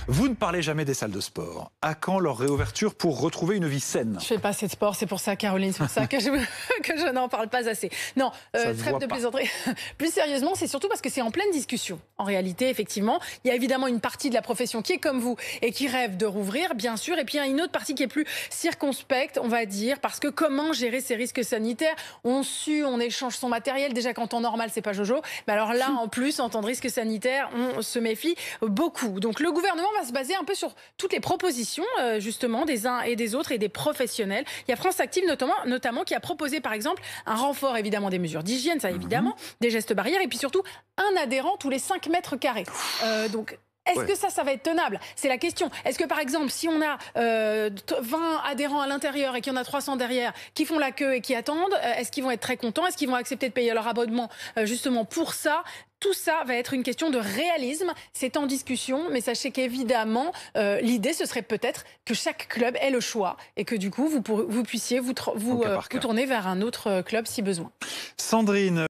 Vous ne parlez jamais des salles de sport. À quand leur réouverture pour retrouver une vie saine? Je fais pas assez de sport, c'est pour ça, Caroline, c'est pour ça que je n'en parle pas assez. Non, trêve de plaisanterie. Plus sérieusement, c'est surtout parce que c'est en pleine discussion. En réalité, effectivement, il y a évidemment une partie de la profession qui est comme vous et qui rêve de rouvrir, bien sûr. Et puis il y a une autre partie qui est plus circonspecte, on va dire, parce que comment gérer ces risques sanitaires? On sue, on échange son matériel. Déjà qu'en temps normal, c'est pas Jojo. Mais alors là, en plus, en temps de risque sanitaire, on se méfie beaucoup. Donc le gouvernement va se baser un peu sur toutes les propositions, justement, des uns et des autres et des professionnels. Il y a France Active notamment qui a proposé, par exemple, un renfort, évidemment, des mesures d'hygiène, ça évidemment, des gestes barrières, et puis surtout, un adhérent tous les 5 mètres carrés. Donc, est-ce que ça va être tenable? C'est la question. Est-ce que, par exemple, si on a 20 adhérents à l'intérieur et qu'il y en a 300 derrière qui font la queue et qui attendent, est-ce qu'ils vont être très contents? Est-ce qu'ils vont accepter de payer leur abonnement justement pour ça? Tout ça va être une question de réalisme. C'est en discussion, mais sachez qu'évidemment, l'idée, ce serait peut-être que chaque club ait le choix et que du coup, vous puissiez vous tourner vers un autre club si besoin. Sandrine.